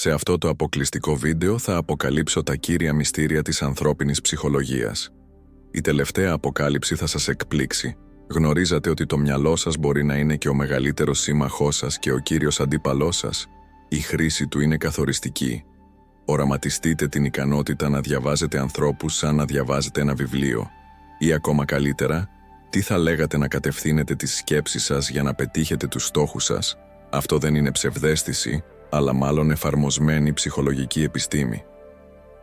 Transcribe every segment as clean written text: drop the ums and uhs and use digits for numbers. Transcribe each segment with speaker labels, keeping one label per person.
Speaker 1: Σε αυτό το αποκλειστικό βίντεο θα αποκαλύψω τα κύρια μυστήρια της ανθρώπινης ψυχολογίας. Η τελευταία αποκάλυψη θα σας εκπλήξει. Γνωρίζατε ότι το μυαλό σας μπορεί να είναι και ο μεγαλύτερος σύμμαχός σας και ο κύριος αντίπαλός σας? Η χρήση του είναι καθοριστική. Οραματιστείτε την ικανότητα να διαβάζετε ανθρώπους σαν να διαβάζετε ένα βιβλίο. Ή ακόμα καλύτερα, τι θα λέγατε να κατευθύνετε τις σκέψεις σας για να πετύχετε τους στόχους σας? Αυτό δεν είναι ψευδαίσθηση, αλλά μάλλον εφαρμοσμένη ψυχολογική επιστήμη.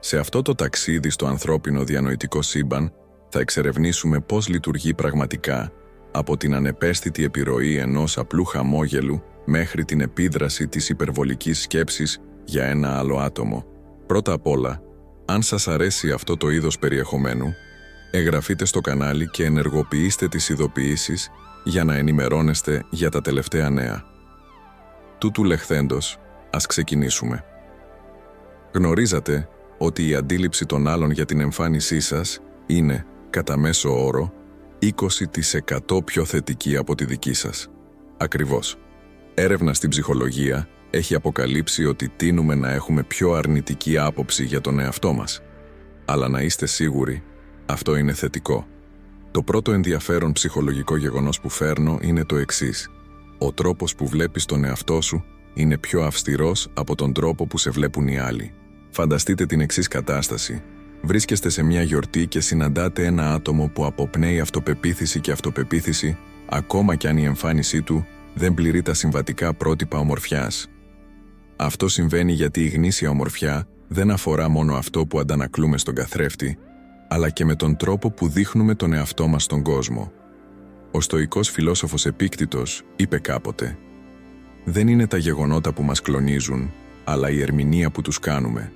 Speaker 1: Σε αυτό το ταξίδι στο ανθρώπινο διανοητικό σύμπαν, θα εξερευνήσουμε πώς λειτουργεί πραγματικά, από την ανεπαίσθητη επιρροή ενός απλού χαμόγελου μέχρι την επίδραση της υπερβολικής σκέψης για ένα άλλο άτομο. Πρώτα απ' όλα, αν σας αρέσει αυτό το είδος περιεχομένου, εγγραφείτε στο κανάλι και ενεργοποιήστε τις ειδοποιήσεις για να ενημερώνεστε για τα τελευταία νέα. Τούτου λεχθέντος, ας ξεκινήσουμε. Γνωρίζατε ότι η αντίληψη των άλλων για την εμφάνισή σας είναι, κατά μέσο όρο, 20% πιο θετική από τη δική σας. Ακριβώς. Έρευνα στην ψυχολογία έχει αποκαλύψει ότι τείνουμε να έχουμε πιο αρνητική άποψη για τον εαυτό μας. Αλλά να είστε σίγουροι, αυτό είναι θετικό. Το πρώτο ενδιαφέρον ψυχολογικό γεγονός που φέρνω είναι το εξής. Ο τρόπος που βλέπεις τον εαυτό σου είναι πιο αυστηρός από τον τρόπο που σε βλέπουν οι άλλοι. Φανταστείτε την εξής κατάσταση. Βρίσκεστε σε μια γιορτή και συναντάτε ένα άτομο που αποπνέει αυτοπεποίθηση και αυτοπεποίθηση, ακόμα κι αν η εμφάνισή του δεν πληρεί τα συμβατικά πρότυπα ομορφιάς. Αυτό συμβαίνει γιατί η γνήσια ομορφιά δεν αφορά μόνο αυτό που αντανακλούμε στον καθρέφτη, αλλά και με τον τρόπο που δείχνουμε τον εαυτό μας στον κόσμο. Ο στοικός φιλόσοφος Επίκτητος είπε κάποτε: «Δεν είναι τα γεγονότα που μας κλονίζουν, αλλά η ερμηνεία που τους κάνουμε».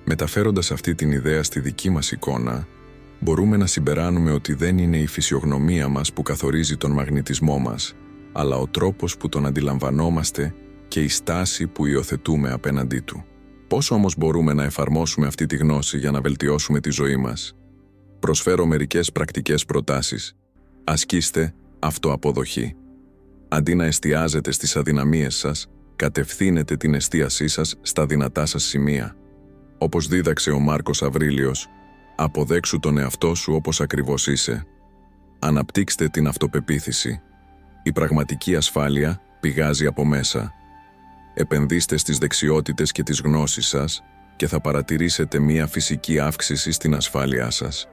Speaker 1: Μεταφέροντας αυτή την ιδέα στη δική μας εικόνα, μπορούμε να συμπεράνουμε ότι δεν είναι η φυσιογνωμία μας που καθορίζει τον μαγνητισμό μας, αλλά ο τρόπος που τον αντιλαμβανόμαστε και η στάση που υιοθετούμε απέναντί του. Πώς όμως μπορούμε να εφαρμόσουμε αυτή τη γνώση για να βελτιώσουμε τη ζωή μας? Προσφέρω μερικές πρακτικές προτάσεις. Ασκήστε αυτοαποδοχή. Αντί να εστιάζετε στις αδυναμίες σας, κατευθύνετε την εστίασή σας στα δυνατά σας σημεία. Όπως δίδαξε ο Μάρκος Αβρίλιος, αποδέξου τον εαυτό σου όπως ακριβώς είσαι. Αναπτύξτε την αυτοπεποίθηση. Η πραγματική ασφάλεια πηγάζει από μέσα. Επενδύστε στις δεξιότητες και τις γνώσεις σας και θα παρατηρήσετε μία φυσική αύξηση στην ασφάλειά σας.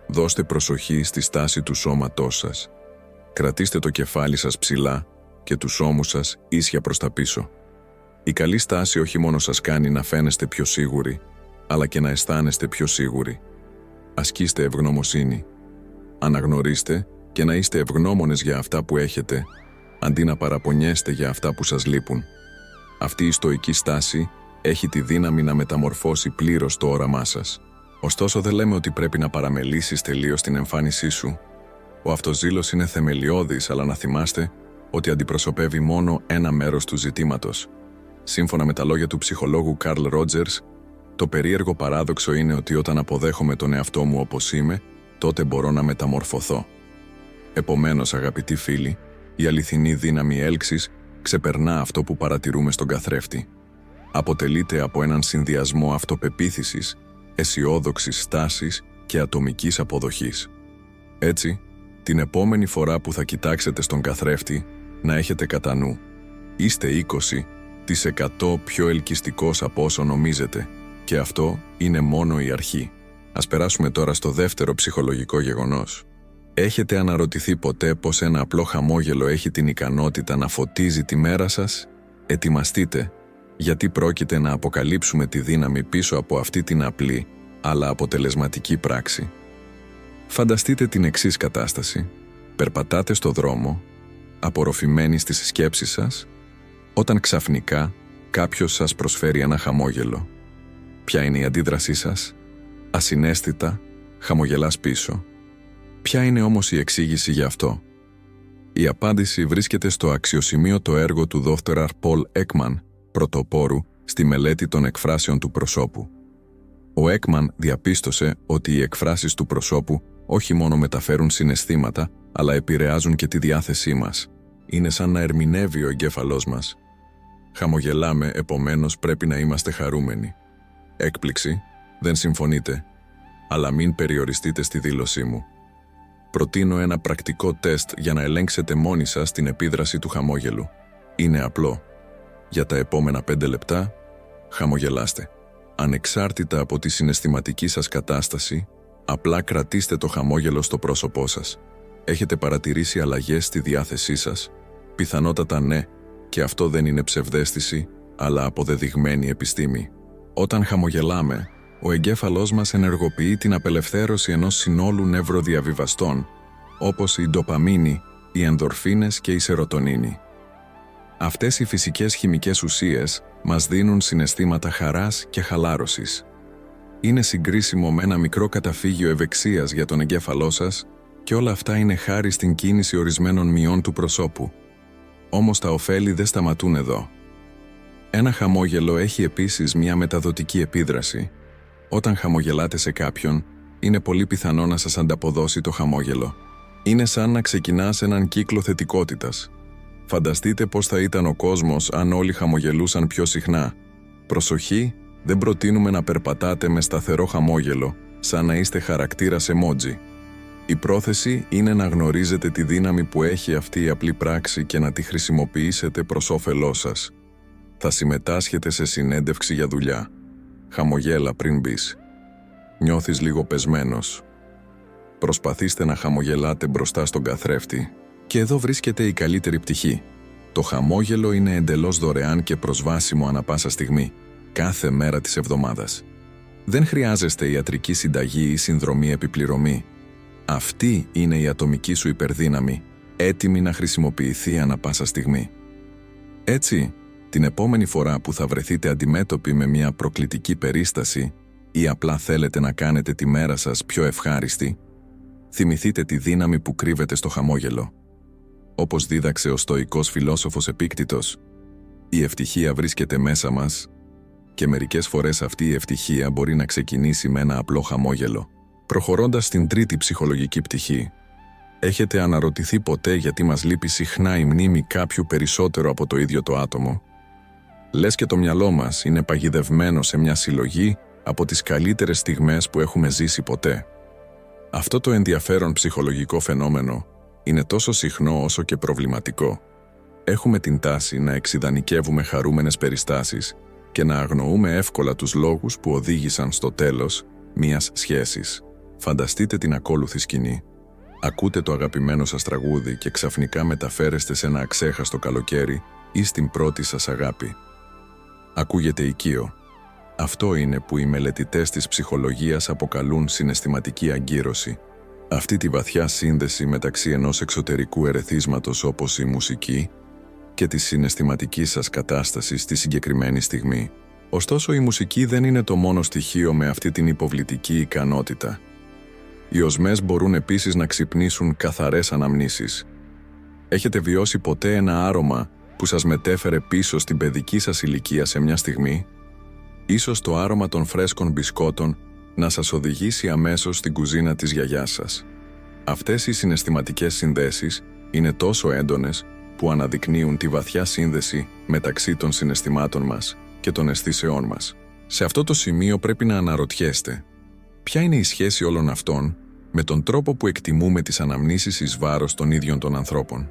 Speaker 1: Δώστε προσοχή στη στάση του σώματός σας. Κρατήστε το κεφάλι σας ψηλά και τους ώμους σας ίσια προς τα πίσω. Η καλή στάση όχι μόνο σας κάνει να φαίνεστε πιο σίγουροι, αλλά και να αισθάνεστε πιο σίγουροι. Ασκήστε ευγνωμοσύνη. Αναγνωρίστε και να είστε ευγνώμονες για αυτά που έχετε, αντί να παραπονιέστε για αυτά που σας λείπουν. Αυτή η στοική στάση έχει τη δύναμη να μεταμορφώσει πλήρως το όραμά σας. Ωστόσο, δεν λέμε ότι πρέπει να παραμελήσεις τελείως την εμφάνισή σου. Ο αυτοζήλος είναι θεμελιώδης, αλλά να θυμάστε ότι αντιπροσωπεύει μόνο ένα μέρος του ζητήματος. Σύμφωνα με τα λόγια του ψυχολόγου Καρλ Ρότζερς, το περίεργο παράδοξο είναι ότι όταν αποδέχομαι τον εαυτό μου όπως είμαι, τότε μπορώ να μεταμορφωθώ. Επομένως, αγαπητοί φίλοι, η αληθινή δύναμη έλξης ξεπερνά αυτό που παρατηρούμε στον καθρέφτη. Αποτελείται από έναν συνδυασμό αυτοπεποίθησης, αισιόδοξης στάσης και ατομικής αποδοχής. Έτσι, την επόμενη φορά που θα κοιτάξετε στον καθρέφτη, να έχετε κατά νου: είστε 20% πιο ελκυστικός από όσο νομίζετε, και αυτό είναι μόνο η αρχή. Ας περάσουμε τώρα στο δεύτερο ψυχολογικό γεγονός. Έχετε αναρωτηθεί ποτέ πως ένα απλό χαμόγελο έχει την ικανότητα να φωτίζει τη μέρα σας? Ετοιμαστείτε, γιατί πρόκειται να αποκαλύψουμε τη δύναμη πίσω από αυτή την απλή, αλλά αποτελεσματική πράξη. Φανταστείτε την εξής κατάσταση. Περπατάτε στο δρόμο, απορροφημένοι στις σκέψεις σας, όταν ξαφνικά κάποιος σας προσφέρει ένα χαμόγελο. Ποια είναι η αντίδρασή σας? Ασυναίσθητα, χαμογελάς πίσω. Ποια είναι όμως η εξήγηση γι' αυτό? Η απάντηση βρίσκεται στο αξιοσημείωτο έργο του Dr. Paul Ekman, πρωτοπόρου στη μελέτη των εκφράσεων του προσώπου. Ο Ekman διαπίστωσε ότι οι εκφράσεις του προσώπου όχι μόνο μεταφέρουν συναισθήματα, αλλά επηρεάζουν και τη διάθεσή μας. Είναι σαν να ερμηνεύει ο εγκέφαλός μας. Χαμογελάμε, επομένως πρέπει να είμαστε χαρούμενοι. Έκπληξη, δεν συμφωνείτε, αλλά μην περιοριστείτε στη δήλωσή μου. Προτείνω ένα πρακτικό τεστ για να ελέγξετε μόνοι σας την επίδραση του χαμόγελου. Είναι απλό. Για τα επόμενα 5 λεπτά, χαμογελάστε. Ανεξάρτητα από τη συναισθηματική σας κατάσταση, απλά κρατήστε το χαμόγελο στο πρόσωπό σας. Έχετε παρατηρήσει αλλαγές στη διάθεσή σας? Πιθανότατα ναι, και αυτό δεν είναι ψευδαίσθηση, αλλά αποδεδειγμένη επιστήμη. Όταν χαμογελάμε, ο εγκέφαλός μας ενεργοποιεί την απελευθέρωση ενός συνόλου νευροδιαβιβαστών, όπως η ντοπαμίνη, οι ενδορφίνες και η σερωτονίνη. Αυτές οι φυσικές χημικές ουσίες μας δίνουν συναισθήματα χαράς και χαλάρωσης. Είναι συγκρίσιμο με ένα μικρό καταφύγιο ευεξίας για τον εγκέφαλό σας και όλα αυτά είναι χάρη στην κίνηση ορισμένων μειών του προσώπου. Όμως τα ωφέλη δεν σταματούν εδώ. Ένα χαμόγελο έχει επίσης μια μεταδοτική επίδραση. Όταν χαμογελάτε σε κάποιον, είναι πολύ πιθανό να σας ανταποδώσει το χαμόγελο. Είναι σαν να ξεκινάς έναν κύκλο θετικότητας. Φανταστείτε πώς θα ήταν ο κόσμος αν όλοι χαμογελούσαν πιο συχνά. Προσοχή, δεν προτείνουμε να περπατάτε με σταθερό χαμόγελο, σαν να είστε χαρακτήρας emoji. Η πρόθεση είναι να γνωρίζετε τη δύναμη που έχει αυτή η απλή πράξη και να τη χρησιμοποιήσετε προς όφελός σας. Θα συμμετάσχετε σε συνέντευξη για δουλειά. Χαμογέλα πριν μπεις. Νιώθεις λίγο πεσμένος. Προσπαθήστε να χαμογελάτε μπροστά στον καθρέφτη. Και εδώ βρίσκεται η καλύτερη πτυχή. Το χαμόγελο είναι εντελώς δωρεάν και προσβάσιμο ανά πάσα στιγμή, κάθε μέρα της εβδομάδας. Δεν χρειάζεστε ιατρική συνταγή ή συνδρομή επιπληρωμή. Αυτή είναι η ατομική σου υπερδύναμη, έτοιμη να χρησιμοποιηθεί ανά πάσα στιγμή. Έτσι, την επόμενη φορά που θα βρεθείτε αντιμέτωποι με μια προκλητική περίσταση ή απλά θέλετε να κάνετε τη μέρα σας πιο ευχάριστη, θυμηθείτε τη δύναμη που κρύβεται στο χαμόγελο. Όπως δίδαξε ο στοικός φιλόσοφος Επίκτητος, η ευτυχία βρίσκεται μέσα μας και μερικές φορές αυτή η ευτυχία μπορεί να ξεκινήσει με ένα απλό χαμόγελο. Προχωρώντας στην τρίτη ψυχολογική πτυχή, έχετε αναρωτηθεί ποτέ γιατί μας λείπει συχνά η μνήμη κάποιου περισσότερο από το ίδιο το άτομο? Λες και το μυαλό μας είναι παγιδευμένο σε μια συλλογή από τις καλύτερες στιγμές που έχουμε ζήσει ποτέ. Αυτό το ενδιαφέρον ψυχολογικό φαινόμενο είναι τόσο συχνό όσο και προβληματικό. Έχουμε την τάση να εξιδανικεύουμε χαρούμενες περιστάσεις και να αγνοούμε εύκολα τους λόγους που οδήγησαν στο τέλος μιας σχέσης. Φανταστείτε την ακόλουθη σκηνή. Ακούτε το αγαπημένο σας τραγούδι και ξαφνικά μεταφέρεστε σε ένα αξέχαστο καλοκαίρι ή στην πρώτη σας αγάπη. Ακούγεται οικείο. Αυτό είναι που οι μελετητές της ψυχολογίας αποκαλούν συναισθηματική αγκύρωση. Αυτή τη βαθιά σύνδεση μεταξύ ενός εξωτερικού ερεθίσματος όπως η μουσική και της συναισθηματικής σας κατάστασης στη συγκεκριμένη στιγμή. Ωστόσο, η μουσική δεν είναι το μόνο στοιχείο με αυτή την υποβλητική ικανότητα. Οι οσμές μπορούν επίσης να ξυπνήσουν καθαρές αναμνήσεις. Έχετε βιώσει ποτέ ένα άρωμα που σας μετέφερε πίσω στην παιδική σας ηλικία σε μια στιγμή? Ίσως το άρωμα των φρέσκων μπισκότων να σας οδηγήσει αμέσως στην κουζίνα της γιαγιάς σας. Αυτές οι συναισθηματικές συνδέσεις είναι τόσο έντονες που αναδεικνύουν τη βαθιά σύνδεση μεταξύ των συναισθημάτων μας και των αισθήσεών μας. Σε αυτό το σημείο πρέπει να αναρωτιέστε, ποια είναι η σχέση όλων αυτών με τον τρόπο που εκτιμούμε τις αναμνήσεις εις βάρος των ίδιων των ανθρώπων?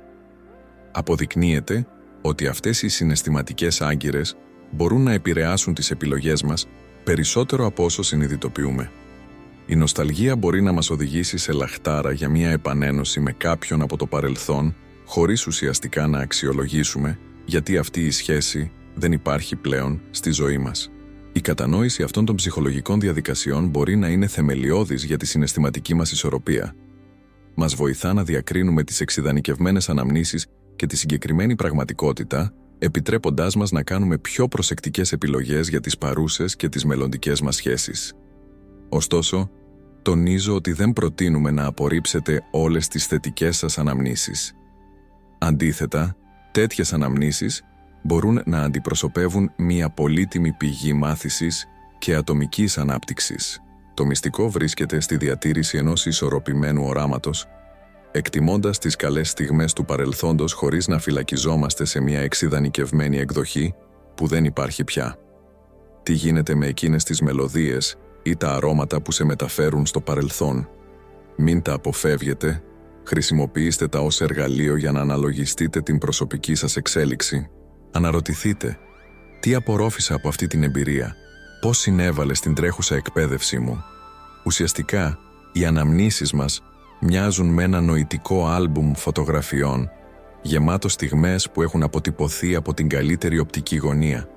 Speaker 1: Αποδεικνύεται ότι αυτές οι συναισθηματικές άγκυρες μπορούν να επηρεάσουν τις επιλογές μας περισσότερο από όσο συνειδητοποιούμε. Η νοσταλγία μπορεί να μας οδηγήσει σε λαχτάρα για μια επανένωση με κάποιον από το παρελθόν, χωρίς ουσιαστικά να αξιολογήσουμε γιατί αυτή η σχέση δεν υπάρχει πλέον στη ζωή μας. Η κατανόηση αυτών των ψυχολογικών διαδικασιών μπορεί να είναι θεμελιώδης για τη συναισθηματική μας ισορροπία. Μας βοηθά να διακρίνουμε τις εξιδανικευμένες αναμνήσεις και τη συγκεκριμένη πραγματικότητα, επιτρέποντάς μας να κάνουμε πιο προσεκτικές επιλογές για τις παρούσες και τις μελλοντικές μας σχέσεις. Ωστόσο, τονίζω ότι δεν προτείνουμε να απορρίψετε όλες τις θετικές σας αναμνήσεις. Αντίθετα, τέτοιες αναμνήσεις μπορούν να αντιπροσωπεύουν μια πολύτιμη πηγή μάθησης και ατομικής ανάπτυξης. Το μυστικό βρίσκεται στη διατήρηση ενός ισορροπημένου οράματος, εκτιμώντας τις καλές στιγμές του παρελθόντος χωρίς να φυλακιζόμαστε σε μια εξιδανικευμένη εκδοχή που δεν υπάρχει πια? Τι γίνεται με εκείνες τις μελωδίες ή τα αρώματα που σε μεταφέρουν στο παρελθόν? Μην τα αποφεύγετε, χρησιμοποιήστε τα ως εργαλείο για να αναλογιστείτε την προσωπική σας εξέλιξη. Αναρωτηθείτε, τι απορρόφησα από αυτή την εμπειρία, πώς συνέβαλε στην τρέχουσα εκπαίδευσή μου? Ουσιαστικά, οι αναμνήσεις μας μοιάζουν με ένα νοητικό άλμπουμ φωτογραφιών, γεμάτο στιγμές που έχουν αποτυπωθεί από την καλύτερη οπτική γωνία.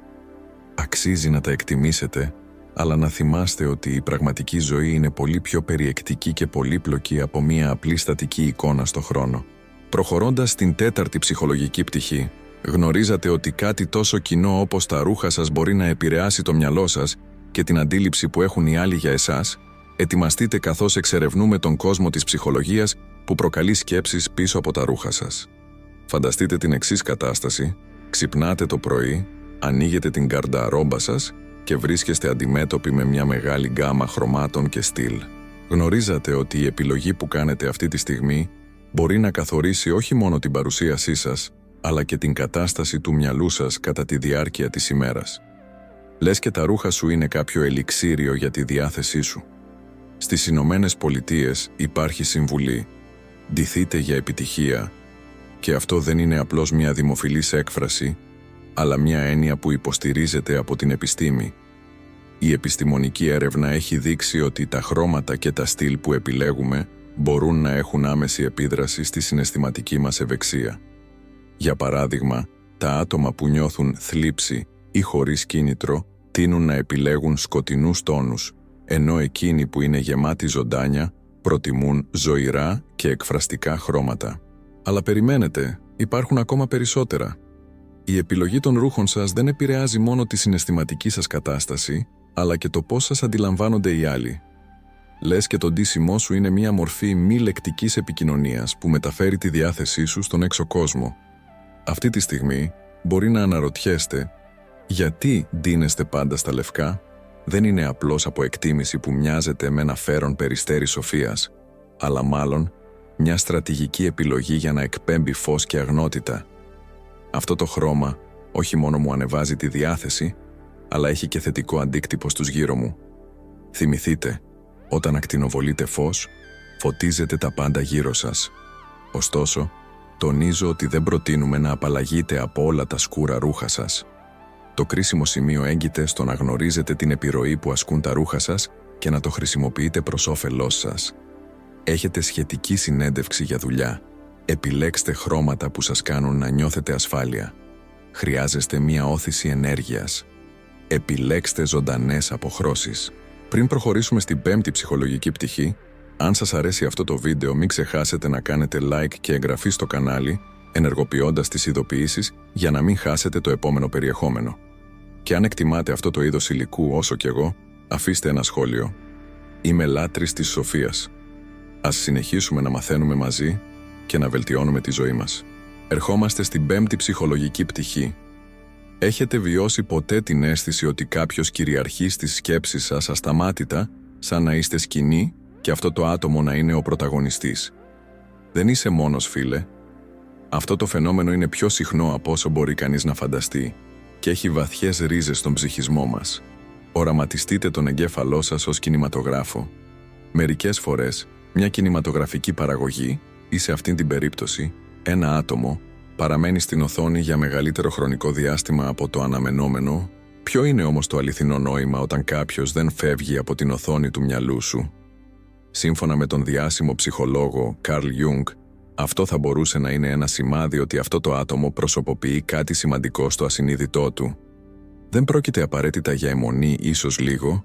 Speaker 1: Αξίζει να τα εκτιμήσετε, αλλά να θυμάστε ότι η πραγματική ζωή είναι πολύ πιο περιεκτική και πολύπλοκη από μία απλή στατική εικόνα στο χρόνο. Προχωρώντας στην τέταρτη ψυχολογική πτυχή, γνωρίζατε ότι κάτι τόσο κοινό όπως τα ρούχα σας μπορεί να επηρεάσει το μυαλό σας και την αντίληψη που έχουν οι άλλοι για εσάς? Ετοιμαστείτε καθώς εξερευνούμε τον κόσμο της ψυχολογίας που προκαλεί σκέψεις πίσω από τα ρούχα σας. Φανταστείτε την εξής κατάσταση: ξυπνάτε το πρωί, ανοίγετε την γκαρνταρόμπα σας και βρίσκεστε αντιμέτωποι με μια μεγάλη γκάμα χρωμάτων και στυλ. Γνωρίζατε ότι η επιλογή που κάνετε αυτή τη στιγμή μπορεί να καθορίσει όχι μόνο την παρουσίασή σας, αλλά και την κατάσταση του μυαλού σας κατά τη διάρκεια της ημέρας. Λες και τα ρούχα σου είναι κάποιο ελιξίριο για τη διάθεσή σου. Στις Ηνωμένες Πολιτείες υπάρχει συμβουλή «Ντυθείτε για επιτυχία», και αυτό δεν είναι απλώς μια δημοφιλής έκφραση, αλλά μια έννοια που υποστηρίζεται από την επιστήμη. Η επιστημονική έρευνα έχει δείξει ότι τα χρώματα και τα στυλ που επιλέγουμε μπορούν να έχουν άμεση επίδραση στη συναισθηματική μας ευεξία. Για παράδειγμα, τα άτομα που νιώθουν θλίψη ή χωρίς κίνητρο τείνουν να επιλέγουν σκοτεινούς τόνους, ενώ εκείνοι που είναι γεμάτοι ζωντάνια προτιμούν ζωηρά και εκφραστικά χρώματα. Αλλά περιμένετε, υπάρχουν ακόμα περισσότερα. Η επιλογή των ρούχων σας δεν επηρεάζει μόνο τη συναισθηματική σας κατάσταση, αλλά και το πώς σας αντιλαμβάνονται οι άλλοι. Λες και το ντύσιμό σου είναι μία μορφή μη λεκτικής επικοινωνίας που μεταφέρει τη διάθεσή σου στον έξω κόσμο. Αυτή τη στιγμή μπορεί να αναρωτιέστε, γιατί ντύνεστε πάντα στα λευκά? Δεν είναι απλώς από εκτίμηση που μοιάζεται με ένα φέρον περιστέρι σοφίας, αλλά μάλλον μια στρατηγική επιλογή για να εκπέμπει φως και αγνότητα. Αυτό το χρώμα όχι μόνο μου ανεβάζει τη διάθεση, αλλά έχει και θετικό αντίκτυπο στους γύρω μου. Θυμηθείτε, όταν ακτινοβολείτε φως, φωτίζετε τα πάντα γύρω σας. Ωστόσο, τονίζω ότι δεν προτείνουμε να απαλλαγείτε από όλα τα σκούρα ρούχα σας. Το κρίσιμο σημείο έγκυται στο να γνωρίζετε την επιρροή που ασκούν τα ρούχα σας και να το χρησιμοποιείτε προς όφελός σας. Έχετε σχετική συνέντευξη για δουλειά. Επιλέξτε χρώματα που σας κάνουν να νιώθετε ασφάλεια. Χρειάζεστε μία όθηση ενέργειας. Επιλέξτε ζωντανές αποχρώσεις. Πριν προχωρήσουμε στην πέμπτη ψυχολογική πτυχή, αν σας αρέσει αυτό το βίντεο, μην ξεχάσετε να κάνετε like και εγγραφή στο κανάλι, ενεργοποιώντας τις ειδοποιήσεις για να μην χάσετε το επόμενο περιεχόμενο. Και αν εκτιμάτε αυτό το είδος υλικού όσο κι εγώ, αφήστε ένα σχόλιο. Είμαι λάτρης της σοφίας. Ας συνεχίσουμε να μαθαίνουμε μαζί και να βελτιώνουμε τη ζωή μας. Ερχόμαστε στην πέμπτη ψυχολογική πτυχή. Έχετε βιώσει ποτέ την αίσθηση ότι κάποιος κυριαρχεί στις σκέψεις σας ασταμάτητα, σαν να είστε σκηνή και αυτό το άτομο να είναι ο πρωταγωνιστής? Δεν είσαι μόνος, φίλε. Αυτό το φαινόμενο είναι πιο συχνό από όσο μπορεί κανείς να φανταστεί και έχει βαθιές ρίζες στον ψυχισμό μας. Οραματιστείτε τον εγκέφαλό σας ως κινηματογράφο. Μερικές φορές, μια κινηματογραφική παραγωγή, ή σε αυτήν την περίπτωση, ένα άτομο, παραμένει στην οθόνη για μεγαλύτερο χρονικό διάστημα από το αναμενόμενο. Ποιο είναι όμως το αληθινό νόημα όταν κάποιος δεν φεύγει από την οθόνη του μυαλού σου? Σύμφωνα με τον διάσημο ψυχολόγο Καρλ Jung, αυτό θα μπορούσε να είναι ένα σημάδι ότι αυτό το άτομο προσωποποιεί κάτι σημαντικό στο ασυνείδητό του. Δεν πρόκειται απαραίτητα για αιμονή, ίσως λίγο,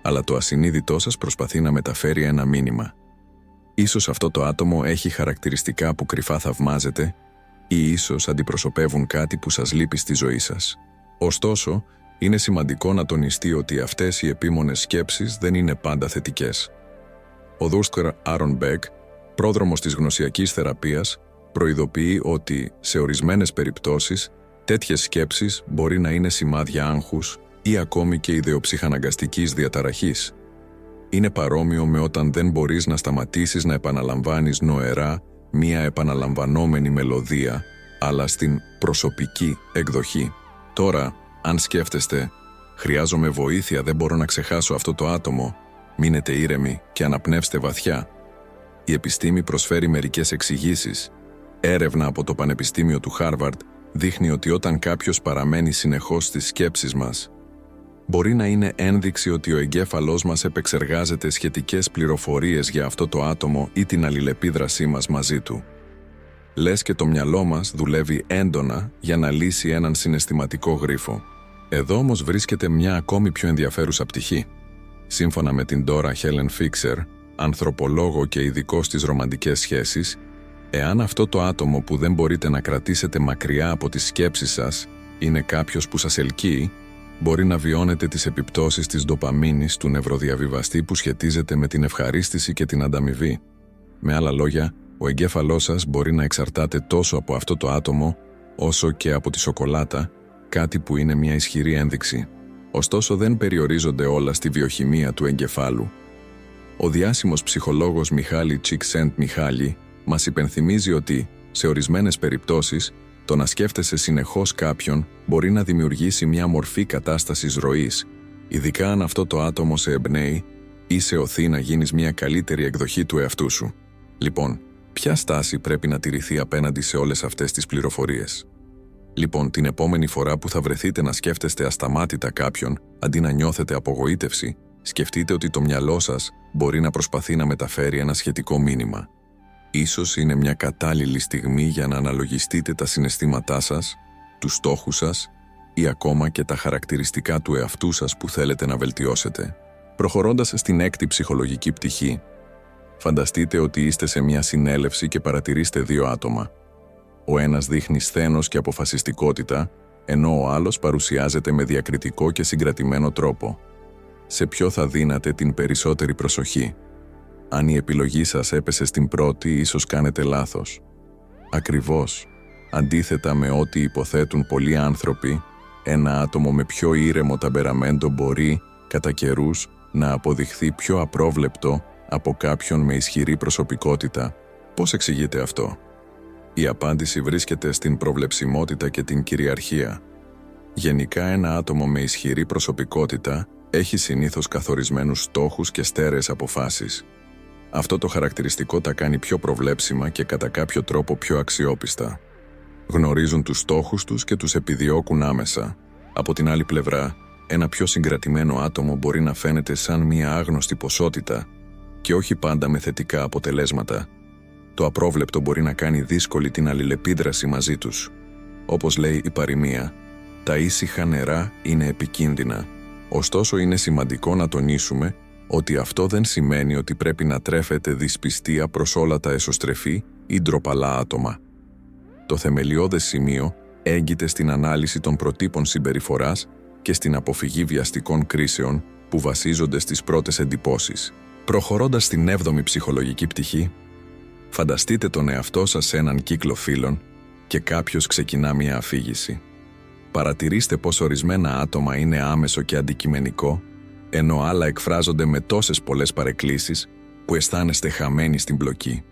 Speaker 1: αλλά το ασυνείδητό σας προσπαθεί να μεταφέρει ένα μήνυμα. Ίσως αυτό το άτομο έχει χαρακτηριστικά που κρυφά θαυμάζετε ή ίσως αντιπροσωπεύουν κάτι που σας λείπει στη ζωή σας. Ωστόσο, είναι σημαντικό να τονιστεί ότι αυτές οι επίμονες σκέψεις δεν είναι πάντα θετικές. Ο Δούστκερ Άρον Μπεκ, πρόδρομος της γνωσιακής θεραπείας, προειδοποιεί ότι σε ορισμένες περιπτώσεις τέτοιες σκέψεις μπορεί να είναι σημάδια άγχους ή ακόμη και ιδεοψυχαναγκαστικής διαταραχής. Είναι παρόμοιο με όταν δεν μπορείς να σταματήσεις να επαναλαμβάνεις νοερά μία επαναλαμβανόμενη μελωδία, αλλά στην προσωπική εκδοχή. Τώρα, Αν σκέφτεστε «Χρειάζομαι βοήθεια, δεν μπορώ να ξεχάσω αυτό το άτομο», μείνετε ήρεμοι και αναπνεύστε βαθιά. Η επιστήμη προσφέρει μερικές εξηγήσεις. Έρευνα από το Πανεπιστήμιο του Χάρβαρντ δείχνει ότι όταν κάποιος παραμένει συνεχώς στις σκέψεις μας, μπορεί να είναι ένδειξη ότι ο εγκέφαλός μας επεξεργάζεται σχετικές πληροφορίες για αυτό το άτομο ή την αλληλεπίδρασή μας μαζί του. Λες και το μυαλό μας δουλεύει έντονα για να λύσει έναν συναισθηματικό γρίφο. Εδώ όμως βρίσκεται μια ακόμη πιο ενδιαφέρουσα πτυχή. Σύμφωνα με την Dora Helen Fixer, ανθρωπολόγο και ειδικό στις ρομαντικές σχέσεις, εάν αυτό το άτομο που δεν μπορείτε να κρατήσετε μακριά από τις σκέψεις σας είναι κάποιος που σας ελκύει, μπορεί να βιώνετε τις επιπτώσεις της ντοπαμίνης, του νευροδιαβιβαστή που σχετίζεται με την ευχαρίστηση και την ανταμοιβή. Με άλλα λόγια, ο εγκέφαλός σας μπορεί να εξαρτάται τόσο από αυτό το άτομο, όσο και από τη σοκολάτα, κάτι που είναι μια ισχυρή ένδειξη. Ωστόσο, δεν περιορίζονται όλα στη βιοχημία του εγκεφάλου. Ο διάσημος ψυχολόγος Μιχάλη Τσικσέντ-Μιχάλη μας υπενθυμίζει ότι, σε ορισμένες περιπτώσεις, το να σκέφτεσαι συνεχώς κάποιον μπορεί να δημιουργήσει μια μορφή κατάστασης ροής, ειδικά αν αυτό το άτομο σε εμπνέει ή σε οθεί να γίνεις μια καλύτερη εκδοχή του εαυτού σου. Λοιπόν, ποια στάση πρέπει να τηρηθεί απέναντι σε όλες αυτές τις πληροφορίες? Λοιπόν, την επόμενη φορά που θα βρεθείτε να σκέφτεστε ασταμάτητα κάποιον, αντί να νιώθετε απογοήτευση, σκεφτείτε ότι το μυαλό σας μπορεί να προσπαθεί να μεταφέρει ένα σχετικό μήνυμα. Ίσως είναι μια κατάλληλη στιγμή για να αναλογιστείτε τα συναισθήματά σας, τους στόχους σας ή ακόμα και τα χαρακτηριστικά του εαυτού σας που θέλετε να βελτιώσετε. Προχωρώντας στην έκτη ψυχολογική πτυχή, φανταστείτε ότι είστε σε μια συνέλευση και παρατηρήστε δύο άτομα. Ο ένας δείχνει σθένος και αποφασιστικότητα, ενώ ο άλλος παρουσιάζεται με διακριτικό και συγκρατημένο τρόπο. Σε ποιο θα δίνατε την περισσότερη προσοχή? Αν η επιλογή σας έπεσε στην πρώτη, ίσως κάνετε λάθος. Ακριβώς, αντίθετα με ό,τι υποθέτουν πολλοί άνθρωποι, ένα άτομο με πιο ήρεμο ταμπεραμέντο μπορεί, κατά καιρούς, να αποδειχθεί πιο απρόβλεπτο από κάποιον με ισχυρή προσωπικότητα. Πώς εξηγείται αυτό? Η απάντηση βρίσκεται στην προβλεψιμότητα και την κυριαρχία. Γενικά, ένα άτομο με ισχυρή προσωπικότητα έχει συνήθως καθορισμένους στόχους και στέρεες αποφάσεις. Αυτό το χαρακτηριστικό τα κάνει πιο προβλέψιμα και κατά κάποιο τρόπο πιο αξιόπιστα. Γνωρίζουν τους στόχους τους και τους επιδιώκουν άμεσα. Από την άλλη πλευρά, ένα πιο συγκρατημένο άτομο μπορεί να φαίνεται σαν μια άγνωστη ποσότητα και όχι πάντα με θετικά αποτελέσματα. Το απρόβλεπτο μπορεί να κάνει δύσκολη την αλληλεπίδραση μαζί τους. Όπως λέει η παροιμία, τα ήσυχα νερά είναι επικίνδυνα. Ωστόσο, είναι σημαντικό να τονίσουμε ότι αυτό δεν σημαίνει ότι πρέπει να τρέφεται δυσπιστία προς όλα τα εσωστρεφή ή ντροπαλά άτομα. Το θεμελιώδες σημείο έγκυται στην ανάλυση των προτύπων συμπεριφοράς και στην αποφυγή βιαστικών κρίσεων που βασίζονται στις πρώτες εντυπώσεις. Προχωρώντας στην 7η ψυχολογική πτυχή, φανταστείτε τον εαυτό σας σε έναν κύκλο φίλων και κάποιος ξεκινά μια αφήγηση. Παρατηρήστε πως ορισμένα άτομα είναι άμεσο και αντικειμενικό, ενώ άλλα εκφράζονται με τόσες πολλές παρεκκλήσεις που αισθάνεστε χαμένοι στην πλοκή.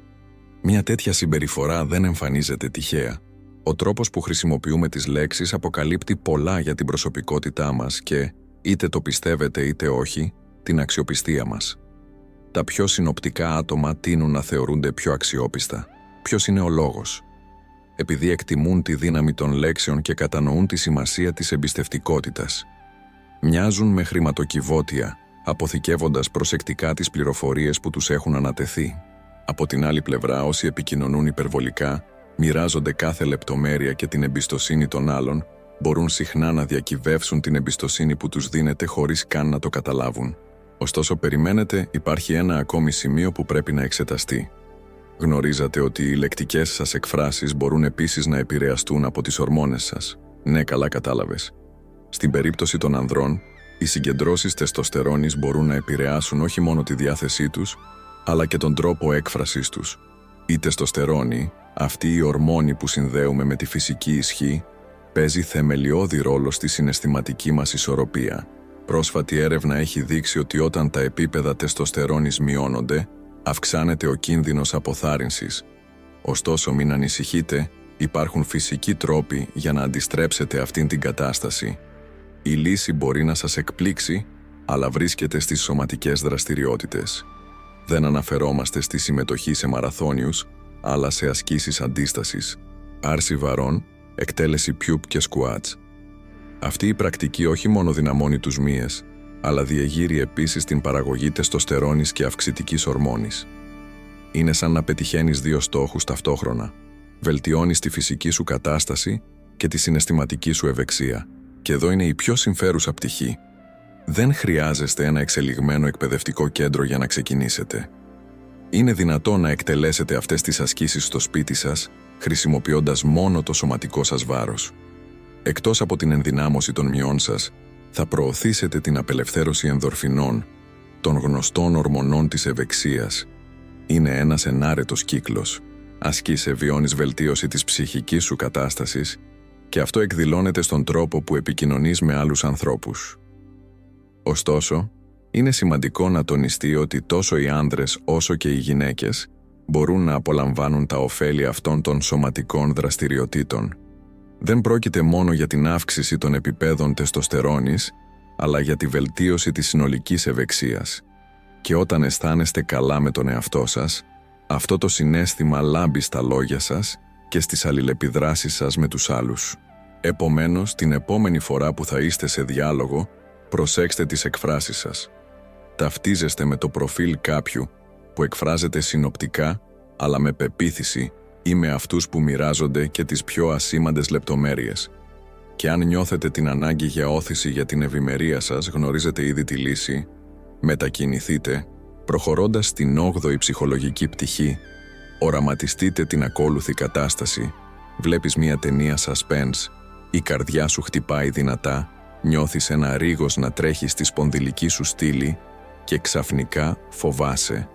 Speaker 1: Μια τέτοια συμπεριφορά δεν εμφανίζεται τυχαία. Ο τρόπος που χρησιμοποιούμε τις λέξεις αποκαλύπτει πολλά για την προσωπικότητά μας και, είτε το πιστεύετε είτε όχι, την αξιοπιστία μας. Τα πιο συνοπτικά άτομα τείνουν να θεωρούνται πιο αξιόπιστα. Ποιος είναι ο λόγος? Επειδή εκτιμούν τη δύναμη των λέξεων και κατανοούν τη σημασία της εμπιστευτικότητας. Μοιάζουν με χρηματοκιβώτια, αποθηκεύοντας προσεκτικά τις πληροφορίες που τους έχουν ανατεθεί. Από την άλλη πλευρά, όσοι επικοινωνούν υπερβολικά, μοιράζονται κάθε λεπτομέρεια και την εμπιστοσύνη των άλλων, μπορούν συχνά να διακυβεύσουν την εμπιστοσύνη που τους δίνεται χωρίς καν να το καταλάβουν. Ωστόσο, περιμένετε, υπάρχει ένα ακόμη σημείο που πρέπει να εξεταστεί. Γνωρίζατε ότι οι λεκτικές σας εκφράσεις μπορούν επίσης να επηρεαστούν από τις ορμόνες σας? Ναι, καλά κατάλαβες. Στην περίπτωση των ανδρών, οι συγκεντρώσεις τεστοστερόνης μπορούν να επηρεάσουν όχι μόνο τη διάθεσή τους, αλλά και τον τρόπο έκφρασής τους. Η τεστοστερόνη, αυτή η ορμόνη που συνδέουμε με τη φυσική ισχύ, παίζει θεμελιώδη ρόλο στη συναισθηματική μας ισορροπία. Πρόσφατη έρευνα έχει δείξει ότι όταν τα επίπεδα τεστοστερόνης μειώνονται, αυξάνεται ο κίνδυνος αποθάρρυνσης. Ωστόσο, μην ανησυχείτε, υπάρχουν φυσικοί τρόποι για να αντιστρέψετε αυτήν την κατάσταση. Η λύση μπορεί να σας εκπλήξει, αλλά βρίσκεται στις σωματικές δραστηριότητες. Δεν αναφερόμαστε στη συμμετοχή σε μαραθώνιους, αλλά σε ασκήσεις αντίστασης, άρση βαρών, εκτέλεση πιουπ και σκουάτς. Αυτή η πρακτική όχι μόνο δυναμώνει τους μύες, αλλά διεγείρει επίσης την παραγωγή τεστοστερόνης και αυξητικής ορμόνης. Είναι σαν να πετυχαίνεις δύο στόχους ταυτόχρονα. Βελτιώνεις τη φυσική σου κατάσταση και τη συναισθηματική σου ευεξία. Και εδώ είναι η πιο συμφέρουσα πτυχή. Δεν χρειάζεστε ένα εξελιγμένο εκπαιδευτικό κέντρο για να ξεκινήσετε. Είναι δυνατό να εκτελέσετε αυτές τις ασκήσεις στο σπίτι σας, χρησιμοποιώντας μόνο το σωματικό σας βάρος. Εκτός από την ενδυνάμωση των μυών σας, θα προωθήσετε την απελευθέρωση ενδορφινών, των γνωστών ορμονών της ευεξίας. Είναι ένας ενάρετος κύκλος. Ασκείσαι, βιώνεις βελτίωση της ψυχικής σου κατάστασης και αυτό εκδηλώνεται στον τρόπο που επικοινωνείς με άλλους ανθρώπους. Ωστόσο, είναι σημαντικό να τονιστεί ότι τόσο οι άνδρες όσο και οι γυναίκες μπορούν να απολαμβάνουν τα ωφέλη αυτών των σωματικών δραστηριοτήτων. Δεν πρόκειται μόνο για την αύξηση των επιπέδων τεστοστερόνης, αλλά για τη βελτίωση της συνολικής ευεξίας. Και όταν αισθάνεστε καλά με τον εαυτό σας, αυτό το συναίσθημα λάμπει στα λόγια σας και στις αλληλεπιδράσεις σας με τους άλλους. Επομένως, την επόμενη φορά που θα είστε σε διάλογο, προσέξτε τις εκφράσεις σας. Ταυτίζεστε με το προφίλ κάποιου που εκφράζεται συνοπτικά, αλλά με πεποίθηση, ή με αυτούς που μοιράζονται και τις πιο ασήμαντες λεπτομέρειες. Και αν νιώθετε την ανάγκη για όθηση για την ευημερία σας, γνωρίζετε ήδη τη λύση, μετακινηθείτε, προχωρώντας στην 8η ψυχολογική πτυχή, οραματιστείτε την ακόλουθη κατάσταση, βλέπεις μια ταινία suspense, η καρδιά σου χτυπάει δυνατά, νιώθεις ένα ρίγος να τρέχει στη σπονδυλική σου στήλη και ξαφνικά φοβάσαι.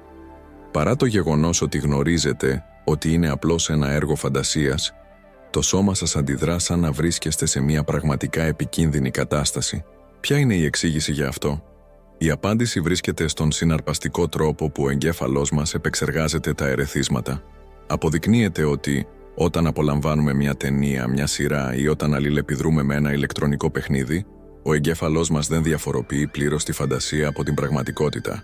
Speaker 1: Παρά το γεγονός ότι γνωρίζετε ότι είναι απλώς ένα έργο φαντασίας, το σώμα σας αντιδρά σαν να βρίσκεστε σε μια πραγματικά επικίνδυνη κατάσταση. Ποια είναι η εξήγηση για αυτό? Η απάντηση βρίσκεται στον συναρπαστικό τρόπο που ο εγκέφαλός μας επεξεργάζεται τα ερεθίσματα. Αποδεικνύεται ότι όταν απολαμβάνουμε μια ταινία, μια σειρά ή όταν αλληλεπιδρούμε με ένα ηλεκτρονικό παιχνίδι, ο εγκέφαλός μας δεν διαφοροποιεί πλήρως τη φαντασία από την πραγματικότητα.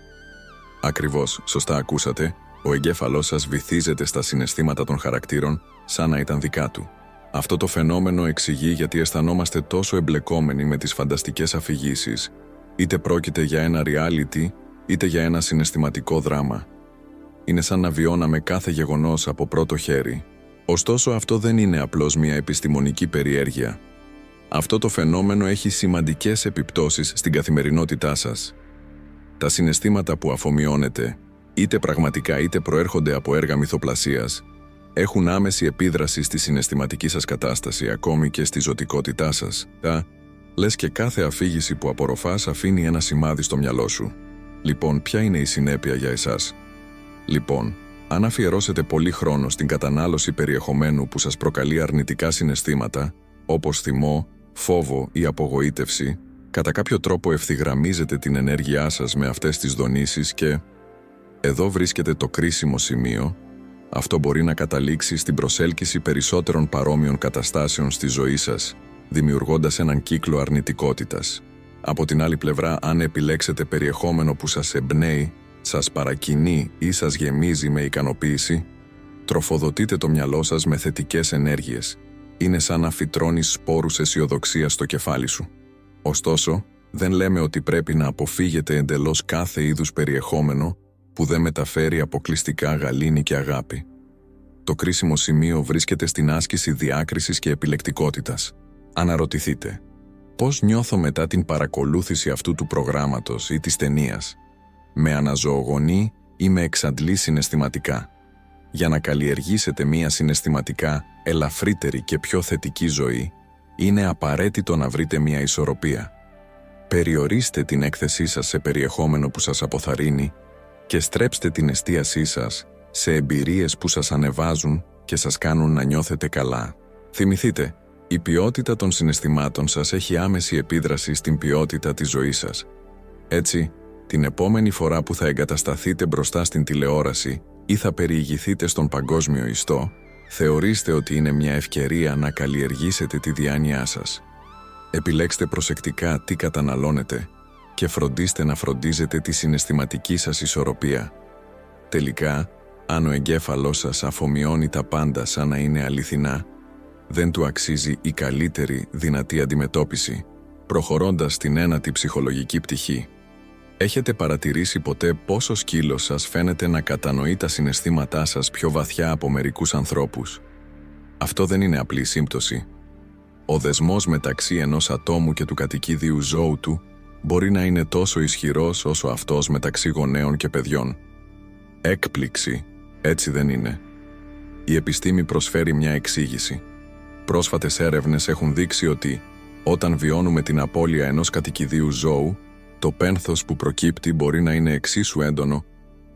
Speaker 1: Ακριβώς, σωστά ακούσατε, ο εγκέφαλός σας βυθίζεται στα συναισθήματα των χαρακτήρων σαν να ήταν δικά του. Αυτό το φαινόμενο εξηγεί γιατί αισθανόμαστε τόσο εμπλεκόμενοι με τις φανταστικές αφηγήσεις, είτε πρόκειται για ένα reality, είτε για ένα συναισθηματικό δράμα. Είναι σαν να βιώναμε κάθε γεγονός από πρώτο χέρι. Ωστόσο, αυτό δεν είναι απλώς μια επιστημονική περιέργεια. Αυτό το φαινόμενο έχει σημαντικές επιπτώσεις στην καθημερινότητά σας. Τα συναισθήματα που αφομοιώνετε, είτε πραγματικά είτε προέρχονται από έργα μυθοπλασίας, έχουν άμεση επίδραση στη συναισθηματική σας κατάσταση, ακόμη και στη ζωτικότητά σας. Λες και κάθε αφήγηση που απορροφάς αφήνει ένα σημάδι στο μυαλό σου. Λοιπόν, ποια είναι η συνέπεια για εσάς? Λοιπόν, αν αφιερώσετε πολύ χρόνο στην κατανάλωση περιεχομένου που σας προκαλεί αρνητικά συναισθήματα, όπως θυμό, φόβο ή απογοήτευση, κατά κάποιο τρόπο ευθυγραμμίζετε την ενέργειά σας με αυτές τις δονήσεις και εδώ βρίσκεται το κρίσιμο σημείο. Αυτό μπορεί να καταλήξει στην προσέλκυση περισσότερων παρόμοιων καταστάσεων στη ζωή σας, δημιουργώντας έναν κύκλο αρνητικότητας. Από την άλλη πλευρά, αν επιλέξετε περιεχόμενο που σας εμπνέει, σας παρακινεί ή σας γεμίζει με ικανοποίηση, τροφοδοτείτε το μυαλό σας με θετικές ενέργειες. Είναι σαν να φυτρώνεις σπόρους αισιοδοξίας στο κεφάλι σου. Ωστόσο, δεν λέμε ότι πρέπει να αποφύγετε εντελώς κάθε είδους περιεχόμενο που δεν μεταφέρει αποκλειστικά γαλήνη και αγάπη. Το κρίσιμο σημείο βρίσκεται στην άσκηση διάκρισης και επιλεκτικότητας. Αναρωτηθείτε, πώς νιώθω μετά την παρακολούθηση αυτού του προγράμματος ή της ταινίας? Με αναζωογονεί ή με εξαντλεί συναισθηματικά? Για να καλλιεργήσετε μία συναισθηματικά ελαφρύτερη και πιο θετική ζωή, είναι απαραίτητο να βρείτε μία ισορροπία. Περιορίστε την έκθεσή σας σε περιεχόμενο που σας αποθαρρύνει και στρέψτε την εστίασή σας σε εμπειρίες που σας ανεβάζουν και σας κάνουν να νιώθετε καλά. Θυμηθείτε, η ποιότητα των συναισθημάτων σας έχει άμεση επίδραση στην ποιότητα της ζωής σας. Έτσι, την επόμενη φορά που θα εγκατασταθείτε μπροστά στην τηλεόραση ή θα περιηγηθείτε στον παγκόσμιο ιστό, θεωρήστε ότι είναι μια ευκαιρία να καλλιεργήσετε τη διάνοιά σας. Επιλέξτε προσεκτικά τι καταναλώνετε και φροντίστε να φροντίζετε τη συναισθηματική σας ισορροπία. Τελικά, αν ο εγκέφαλός σας αφομοιώνει τα πάντα σαν να είναι αληθινά, δεν του αξίζει η καλύτερη δυνατή αντιμετώπιση, προχωρώντας στην ένατη ψυχολογική πτυχή. Έχετε παρατηρήσει ποτέ πόσο σκύλος σας φαίνεται να κατανοεί τα συναισθήματά σας πιο βαθιά από μερικούς ανθρώπους? Αυτό δεν είναι απλή σύμπτωση. Ο δεσμός μεταξύ ενός ατόμου και του κατοικίδιου ζώου του μπορεί να είναι τόσο ισχυρός όσο αυτός μεταξύ γονέων και παιδιών. Έκπληξη, έτσι δεν είναι? Η επιστήμη προσφέρει μια εξήγηση. Πρόσφατες έρευνες έχουν δείξει ότι όταν βιώνουμε την απώλεια ενός κατοικιδίου ζώου, το πένθος που προκύπτει μπορεί να είναι εξίσου έντονο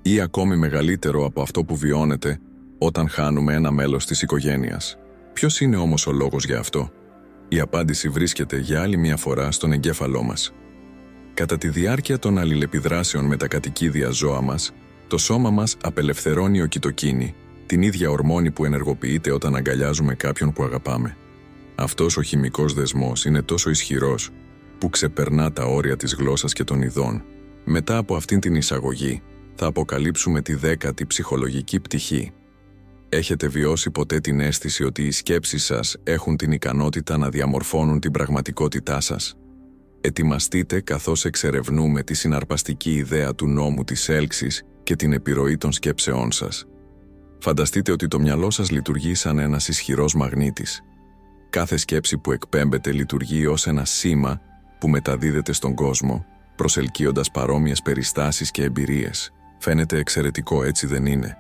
Speaker 1: ή ακόμη μεγαλύτερο από αυτό που βιώνεται όταν χάνουμε ένα μέλος της οικογένειας. Ποιος είναι όμως ο λόγος για αυτό? Η απάντηση βρίσκεται για άλλη μια φορά στον εγκέφαλό μας. Κατά τη διάρκεια των αλληλεπιδράσεων με τα κατοικίδια ζώα μας, το σώμα μας απελευθερώνει οκιτοκίνη, την ίδια ορμόνη που ενεργοποιείται όταν αγκαλιάζουμε κάποιον που αγαπάμε. Αυτός ο χημικός δεσμός είναι τόσο ισχυρός που ξεπερνά τα όρια της γλώσσας και των ειδών. Μετά από αυτήν την εισαγωγή, θα αποκαλύψουμε τη 10η ψυχολογική πτυχή. Έχετε βιώσει ποτέ την αίσθηση ότι οι σκέψεις σας έχουν την ικανότητα να διαμορφώνουν την πραγματικότητά σας? Ετοιμαστείτε καθώς εξερευνούμε τη συναρπαστική ιδέα του νόμου της έλξης και την επιρροή των σκέψεών σας. Φανταστείτε ότι το μυαλό σας λειτουργεί σαν ένας ισχυρός μαγνήτης. Κάθε σκέψη που εκπέμπεται λειτουργεί ως ένα σήμα που μεταδίδεται στον κόσμο, προσελκύοντας παρόμοιες περιστάσεις και εμπειρίες. Φαίνεται εξαιρετικό, έτσι δεν είναι?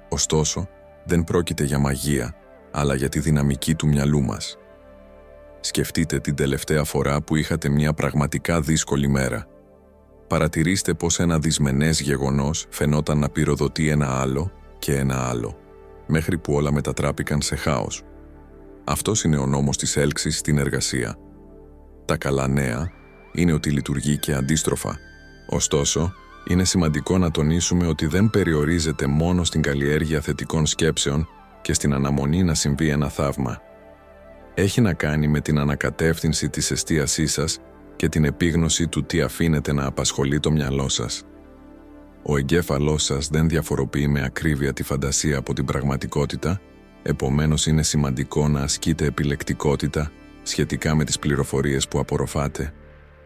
Speaker 1: Ωστόσο, δεν πρόκειται για μαγεία, αλλά για τη δυναμική του μυαλού μας. Σκεφτείτε την τελευταία φορά που είχατε μια πραγματικά δύσκολη μέρα. Παρατηρήστε πως ένα δυσμενές γεγονός φαινόταν να πυροδοτεί ένα άλλο και ένα άλλο, μέχρι που όλα μετατράπηκαν σε χάος. Αυτός είναι ο νόμος της έλξης στην εργασία. Τα καλά νέα είναι ότι λειτουργεί και αντίστροφα. Ωστόσο, είναι σημαντικό να τονίσουμε ότι δεν περιορίζεται μόνο στην καλλιέργεια θετικών σκέψεων και στην αναμονή να συμβεί ένα θαύμα. Έχει να κάνει με την ανακατεύθυνση της εστίασής σας και την επίγνωση του τι αφήνετε να απασχολεί το μυαλό σας. Ο εγκέφαλός σας δεν διαφοροποιεί με ακρίβεια τη φαντασία από την πραγματικότητα, επομένως είναι σημαντικό να ασκείτε επιλεκτικότητα σχετικά με τις πληροφορίες που απορροφάτε.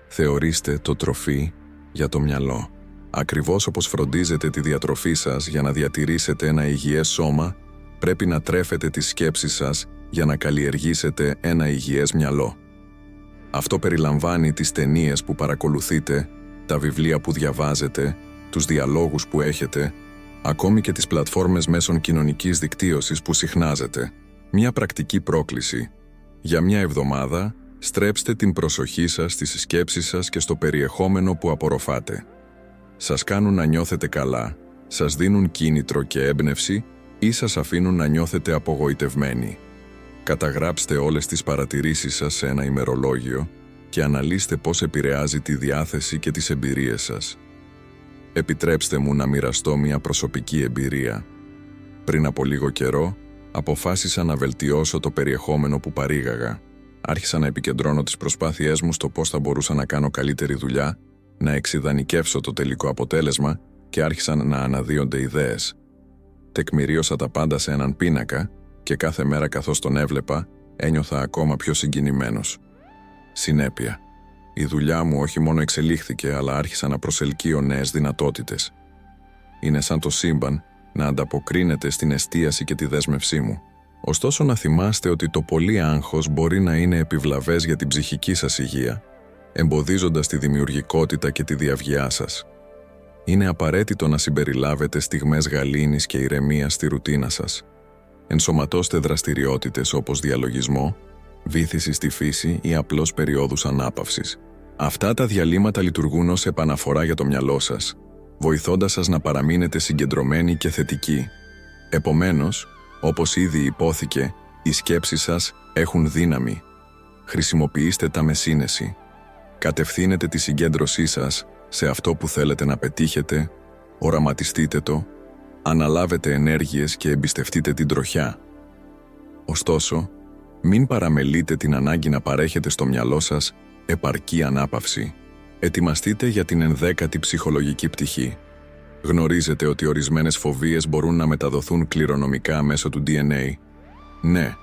Speaker 1: Θεωρήστε το τροφή για το μυαλό. Ακριβώς όπως φροντίζετε τη διατροφή σας για να διατηρήσετε ένα υγιές σώμα, πρέπει να τρέφετε τις σκέψεις σας για να καλλιεργήσετε ένα υγιές μυαλό. Αυτό περιλαμβάνει τις ταινίες που παρακολουθείτε, τα βιβλία που διαβάζετε, τους διαλόγους που έχετε, ακόμη και τις πλατφόρμες μέσων κοινωνικής δικτύωσης που συχνάζετε. Μια πρακτική πρόκληση. Για μια εβδομάδα, στρέψτε την προσοχή σας στις σκέψεις σας και στο περιεχόμενο που απορροφάτε. Σας κάνουν να νιώθετε καλά, σας δίνουν κίνητρο και έμπνευση ή σας αφήνουν να νιώθετε απογοητευμένοι. Καταγράψτε όλες τις παρατηρήσεις σας σε ένα ημερολόγιο και αναλύστε πώς επηρεάζει τη διάθεση και τις εμπειρίες σας. Επιτρέψτε μου να μοιραστώ μια προσωπική εμπειρία. Πριν από λίγο καιρό, αποφάσισα να βελτιώσω το περιεχόμενο που παρήγαγα. Άρχισα να επικεντρώνω τις προσπάθειές μου στο πώς θα μπορούσα να κάνω καλύτερη δουλειά, να εξιδανικεύσω το τελικό αποτέλεσμα και άρχισαν να αναδύονται ιδέες. Τεκμηρίωσα τα πάντα σε έναν πίνακα και κάθε μέρα καθώς τον έβλεπα, ένιωθα ακόμα πιο συγκινημένος. Συνέπεια. Η δουλειά μου όχι μόνο εξελίχθηκε, αλλά άρχισα να προσελκύω νέες δυνατότητες. Είναι σαν το σύμπαν να ανταποκρίνεται στην εστίαση και τη δέσμευσή μου. Ωστόσο, να θυμάστε ότι το πολύ άγχος μπορεί να είναι επιβλαβές για την ψυχική σας υγεία, εμποδίζοντας τη δημιουργικότητα και τη διαυγιά σας. Είναι απαραίτητο να συμπεριλάβετε στιγμές γαλήνης και ηρεμίας στη ρουτίνα σας. Ενσωματώστε δραστηριότητες όπως διαλογισμό, βύθιση στη φύση ή απλώς περιόδους ανάπαυσης. Αυτά τα διαλύματα λειτουργούν ως επαναφορά για το μυαλό σας, βοηθώντας σας να παραμείνετε συγκεντρωμένοι και θετικοί. Επομένως, όπως ήδη υπόθηκε, οι σκέψεις σας έχουν δύναμη. Χρησιμοποιήστε τα με σύνεση. Κατευθύνετε τη συγκέντρωσή σας σε αυτό που θέλετε να πετύχετε, οραματιστείτε το, αναλάβετε ενέργειες και εμπιστευτείτε την τροχιά. Ωστόσο, Μην παραμελείτε την ανάγκη να παρέχετε στο μυαλό σας επαρκή ανάπαυση. Ετοιμαστείτε για την 11η ψυχολογική πτυχή. Γνωρίζετε ότι ορισμένες φοβίες μπορούν να μεταδοθούν κληρονομικά μέσω του DNA. Ναι,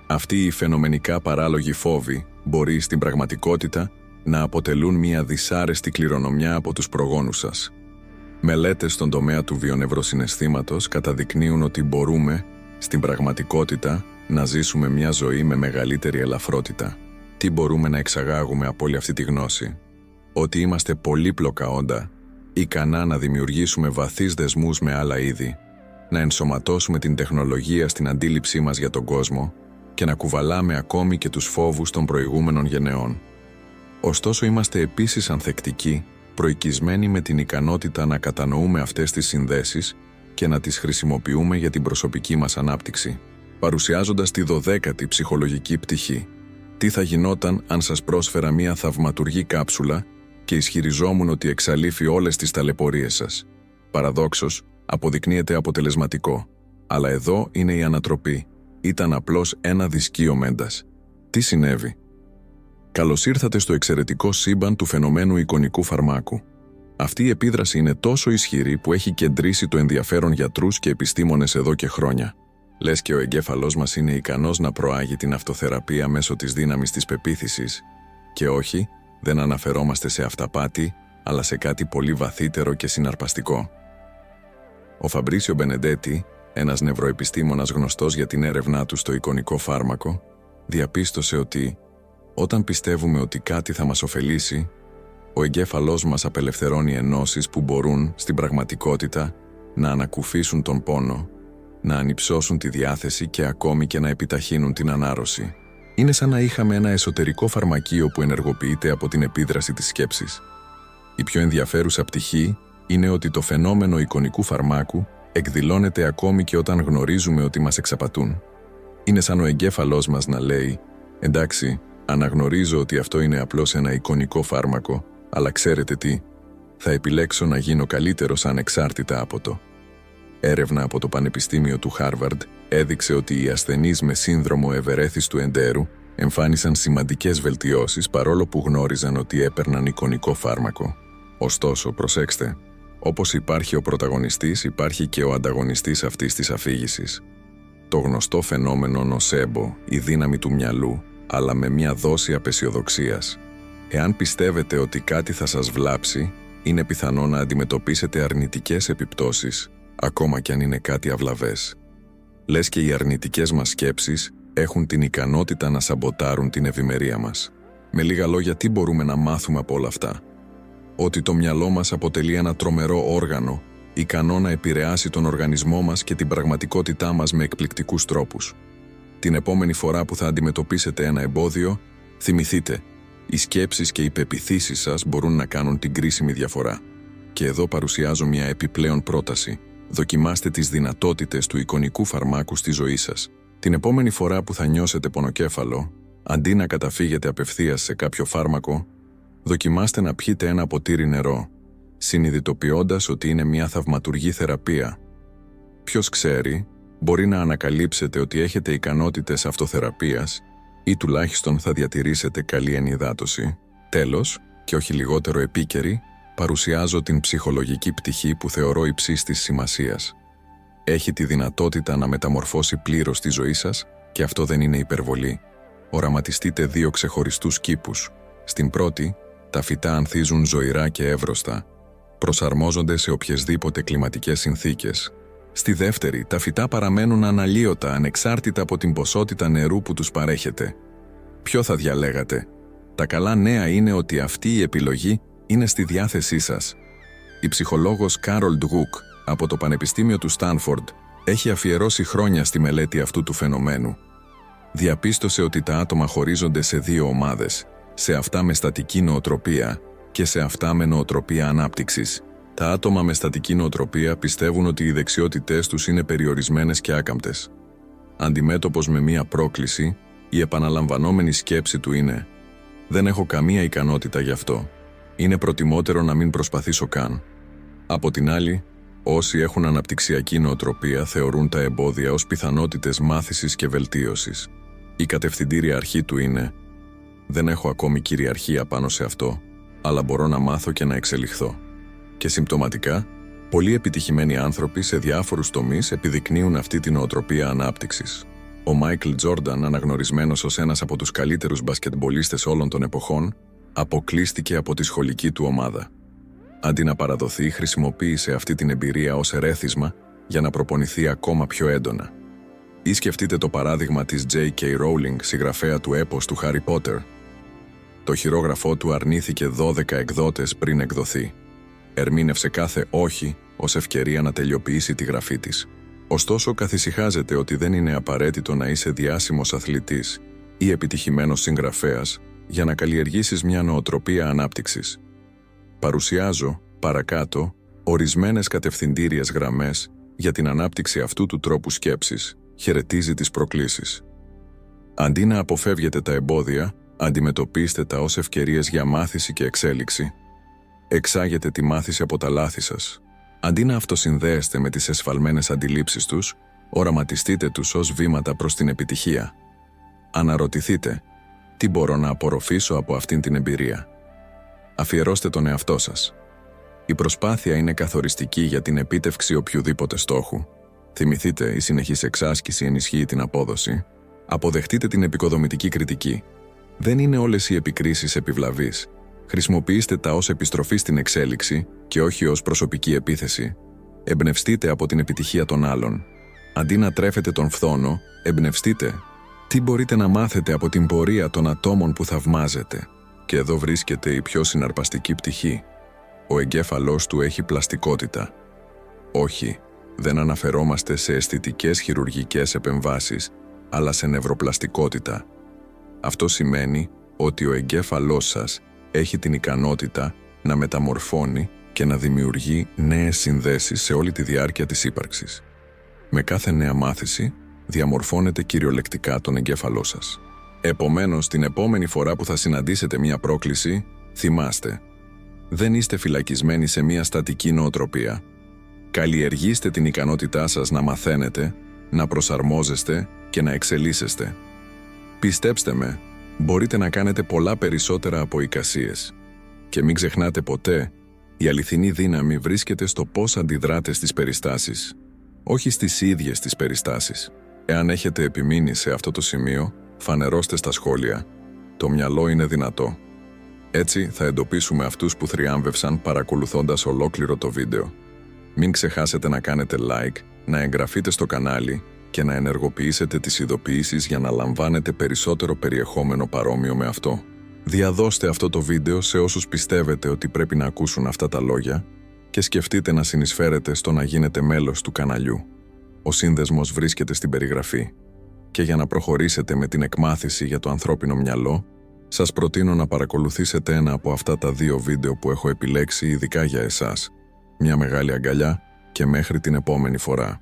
Speaker 1: αυτοί οι φαινομενικά παράλογοι φόβοι μπορεί στην πραγματικότητα να αποτελούν μια δυσάρεστη κληρονομιά από τους προγόνους σας. Μελέτες στον τομέα του βιονευροσυναισθήματος καταδεικνύουν ότι μπορούμε, στην πραγματικότητα, να ζήσουμε μια ζωή με μεγαλύτερη ελαφρότητα. Τι μπορούμε να εξαγάγουμε από όλη αυτή τη γνώση? Ότι είμαστε πολύπλοκα όντα, ικανά να δημιουργήσουμε βαθείς δεσμούς με άλλα είδη, να ενσωματώσουμε την τεχνολογία στην αντίληψή μας για τον κόσμο και να κουβαλάμε ακόμη και τους φόβους των προηγούμενων γενεών. Ωστόσο, είμαστε επίσης ανθεκτικοί, προοικισμένοι με την ικανότητα να κατανοούμε αυτές τις συνδέσεις και να τις χρησιμοποιούμε για την προσωπική μας ανάπτυξη. Παρουσιάζοντας τη 12η ψυχολογική πτυχή, τι θα γινόταν αν σας πρόσφερα μία θαυματουργή κάψουλα και ισχυριζόμουν ότι εξαλείφει όλες τις ταλαιπωρίες σας? Παραδόξως, αποδεικνύεται αποτελεσματικό. Αλλά εδώ είναι η ανατροπή. Ήταν απλώς ένα δισκείο μέντας. Τι συνέβη? Καλώς ήρθατε στο εξαιρετικό σύμπαν του φαινομένου εικονικού φαρμάκου. Αυτή η επίδραση είναι τόσο ισχυρή που έχει κεντρήσει το ενδιαφέρον γιατρούς και επιστήμονες εδώ και χρόνια. Λες και ο εγκέφαλός μας είναι ικανός να προάγει την αυτοθεραπεία μέσω της δύναμης της πεποίθησης. Και όχι, δεν αναφερόμαστε σε αυταπάτη, αλλά σε κάτι πολύ βαθύτερο και συναρπαστικό. Ο Φαμπρίσιο Μπενεντέτη, ένας νευροεπιστήμονας γνωστός για την έρευνά του στο εικονικό φάρμακο, διαπίστωσε ότι όταν πιστεύουμε ότι κάτι θα μας ωφελήσει, ο εγκέφαλός μας απελευθερώνει ενώσεις που μπορούν, στην πραγματικότητα, να ανακουφίσουν τον πόνο, να ανυψώσουν τη διάθεση και ακόμη και να επιταχύνουν την ανάρρωση. Είναι σαν να είχαμε ένα εσωτερικό φαρμακείο που ενεργοποιείται από την επίδραση της σκέψης. Η πιο ενδιαφέρουσα πτυχή είναι ότι το φαινόμενο εικονικού φαρμάκου εκδηλώνεται ακόμη και όταν γνωρίζουμε ότι μας εξαπατούν. Είναι σαν ο εγκέφαλός μας να λέει «Εντάξει, αναγνωρίζω ότι αυτό είναι απλώς ένα εικονικό φάρμακο, αλλά ξέρετε τι, θα επιλέξω να γίνω καλύτερος ανεξάρτητα από το». Έρευνα από το Πανεπιστήμιο του Χάρβαρντ έδειξε ότι οι ασθενείς με σύνδρομο ευερέθιστου εντέρου εμφάνισαν σημαντικές βελτιώσεις παρόλο που γνώριζαν ότι έπαιρναν εικονικό φάρμακο. Ωστόσο, προσέξτε, όπως υπάρχει ο πρωταγωνιστής, υπάρχει και ο ανταγωνιστής αυτής της αφήγησης. Το γνωστό φαινόμενο νοσέμπο, η δύναμη του μυαλού, αλλά με μια δόση απεσιοδοξίας. Εάν πιστεύετε ότι κάτι θα σας βλάψει, είναι πιθανό να αντιμετωπίσετε αρνητικές επιπτώσεις, ακόμα κι αν είναι κάτι αυλαβές. Λες και οι αρνητικές μας σκέψεις έχουν την ικανότητα να σαμποτάρουν την ευημερία μας. Με λίγα λόγια, τι μπορούμε να μάθουμε από όλα αυτά? Ότι το μυαλό μας αποτελεί ένα τρομερό όργανο, ικανό να επηρεάσει τον οργανισμό μας και την πραγματικότητά μας με εκπληκτικούς τρόπους. Την επόμενη φορά που θα αντιμετωπίσετε ένα εμπόδιο, θυμηθείτε, οι σκέψεις και οι πεποιθήσεις σας μπορούν να κάνουν την κρίσιμη διαφορά. Και εδώ παρουσιάζω μια επιπλέον πρόταση. Δοκιμάστε τις δυνατότητες του εικονικού φαρμάκου στη ζωή σας. Την επόμενη φορά που θα νιώσετε πονοκέφαλο, αντί να καταφύγετε απευθείας σε κάποιο φάρμακο, δοκιμάστε να πιείτε ένα ποτήρι νερό, συνειδητοποιώντας ότι είναι μια θαυματουργή θεραπεία. Ποιος ξέρει, μπορεί να ανακαλύψετε ότι έχετε ικανότητες αυτοθεραπείας ή τουλάχιστον θα διατηρήσετε καλή ενυδάτωση. Τέλος, και όχι λιγότερο επίκαιρη, παρουσιάζω την ψυχολογική πτυχή που θεωρώ υψής της σημασίας. Έχει τη δυνατότητα να μεταμορφώσει πλήρως τη ζωή σας και αυτό δεν είναι υπερβολή. Οραματιστείτε δύο ξεχωριστούς κήπους. Στην πρώτη, τα φυτά ανθίζουν ζωηρά και εύρωστα. Προσαρμόζονται σε οποιασδήποτε κλιματικές συνθήκες. Στη δεύτερη, τα φυτά παραμένουν αναλύωτα ανεξάρτητα από την ποσότητα νερού που τους παρέχετε. Ποιο θα διαλέγατε? Τα καλά νέα είναι ότι αυτή η επιλογή είναι στη διάθεσή σας. Η ψυχολόγος Κάρολ Ντγουκ από το Πανεπιστήμιο του Στάνφορντ έχει αφιερώσει χρόνια στη μελέτη αυτού του φαινομένου. Διαπίστωσε ότι τα άτομα χωρίζονται σε δύο ομάδες, σε αυτά με στατική νοοτροπία και σε αυτά με νοοτροπία ανάπτυξης. Τα άτομα με στατική νοοτροπία πιστεύουν ότι οι δεξιότητές τους είναι περιορισμένες και άκαμπτες. Αντιμέτωπος με μία πρόκληση, η επαναλαμβανόμενη σκέψη του είναι «Δεν έχω καμία ικανότητα γι' αυτό. Είναι προτιμότερο να μην προσπαθήσω καν». Από την άλλη, όσοι έχουν αναπτυξιακή νοοτροπία θεωρούν τα εμπόδια ως πιθανότητες μάθησης και βελτίωσης. Η κατευθυντήρια αρχή του είναι «Δεν έχω ακόμη κυριαρχία πάνω σε αυτό, αλλά μπορώ να μάθω και να εξελιχθώ». Και συμπτωματικά, πολλοί επιτυχημένοι άνθρωποι σε διάφορους τομείς επιδεικνύουν αυτή την νοοτροπία ανάπτυξης. Ο Μάικλ Τζόρνταν, αναγνωρισμένος ως ένας από τους καλύτερους μπασκετμπολίστες όλων των εποχών, αποκλείστηκε από τη σχολική του ομάδα. Αντί να παραδοθεί, χρησιμοποίησε αυτή την εμπειρία ως ερέθισμα για να προπονηθεί ακόμα πιο έντονα. Ή σκεφτείτε το παράδειγμα της J.K. Rowling, συγγραφέα του έπος του Harry Potter. Το χειρόγραφό του αρνήθηκε 12 εκδότες πριν εκδοθεί. Ερμήνευσε κάθε «όχι» ως ευκαιρία να τελειοποιήσει τη γραφή της. Ωστόσο, καθησυχάζεται ότι δεν είναι απαραίτητο να είσαι διάσημος αθλητής ή επιτυχημένος συγγραφέας για να καλλιεργήσεις μια νοοτροπία ανάπτυξης. Παρουσιάζω, παρακάτω, ορισμένες κατευθυντήριες γραμμές για την ανάπτυξη αυτού του τρόπου σκέψης. Χαιρετίζει τις προκλήσεις. Αντί να αποφεύγετε τα εμπόδια, αντιμετωπίστε τα ως ευκαιρίες για μάθηση και εξέλιξη. Εξάγετε τη μάθηση από τα λάθη σας. Αντί να αυτοσυνδέεστε με τις εσφαλμένες αντιλήψεις τους, οραματιστείτε τους ως βήματα προς την επιτυχία. Αναρωτηθείτε, τι μπορώ να απορροφήσω από αυτήν την εμπειρία. Αφιερώστε τον εαυτό σας. Η προσπάθεια είναι καθοριστική για την επίτευξη οποιοδήποτε στόχου. Θυμηθείτε, η συνεχής εξάσκηση ενισχύει την απόδοση. Αποδεχτείτε την επικοδομητική κριτική. Δεν είναι όλες οι επικρίσεις επιβλαβείς. Χρησιμοποιήστε τα ως επιστροφή στην εξέλιξη και όχι ως προσωπική επίθεση. Εμπνευστείτε από την επιτυχία των άλλων. Αντί να τρέφετε τον φθόνο, εμπνευστείτε. Τι μπορείτε να μάθετε από την πορεία των ατόμων που θαυμάζετε. Και εδώ βρίσκεται η πιο συναρπαστική πτυχή. Ο εγκέφαλός του έχει πλαστικότητα. Όχι, δεν αναφερόμαστε σε αισθητικές χειρουργικές επεμβάσεις, αλλά σε νευροπλαστικότητα. Αυτό σημαίνει ότι ο εγκέφαλός σας έχει την ικανότητα να μεταμορφώνει και να δημιουργεί νέες συνδέσεις σε όλη τη διάρκεια της ύπαρξης. Με κάθε νέα μάθηση, διαμορφώνεται κυριολεκτικά τον εγκέφαλό σας. Επομένως, την επόμενη φορά που θα συναντήσετε μία πρόκληση, θυμάστε, δεν είστε φυλακισμένοι σε μία στατική νοοτροπία. Καλλιεργήστε την ικανότητά σας να μαθαίνετε, να προσαρμόζεστε και να εξελίσσεστε. Πιστέψτε με, μπορείτε να κάνετε πολλά περισσότερα από εικασίες. Και μην ξεχνάτε ποτέ, η αληθινή δύναμη βρίσκεται στο πώς αντιδράτε στις περιστάσεις, όχι στις ίδιες τις περιστάσεις. Εάν έχετε επιμείνει σε αυτό το σημείο, φανερώστε στα σχόλια. Το μυαλό είναι δυνατό. Έτσι θα εντοπίσουμε αυτούς που θριάμβευσαν παρακολουθώντας ολόκληρο το βίντεο. Μην ξεχάσετε να κάνετε like, να εγγραφείτε στο κανάλι και να ενεργοποιήσετε τις ειδοποιήσεις για να λαμβάνετε περισσότερο περιεχόμενο παρόμοιο με αυτό. Διαδώστε αυτό το βίντεο σε όσους πιστεύετε ότι πρέπει να ακούσουν αυτά τα λόγια και σκεφτείτε να συνεισφέρετε στο να γίνετε μέλος του καναλιού. Ο σύνδεσμος βρίσκεται στην περιγραφή. Και για να προχωρήσετε με την εκμάθηση για το ανθρώπινο μυαλό, σας προτείνω να παρακολουθήσετε ένα από αυτά τα 2 βίντεο που έχω επιλέξει ειδικά για εσάς. Μια μεγάλη αγκαλιά και μέχρι την επόμενη φορά.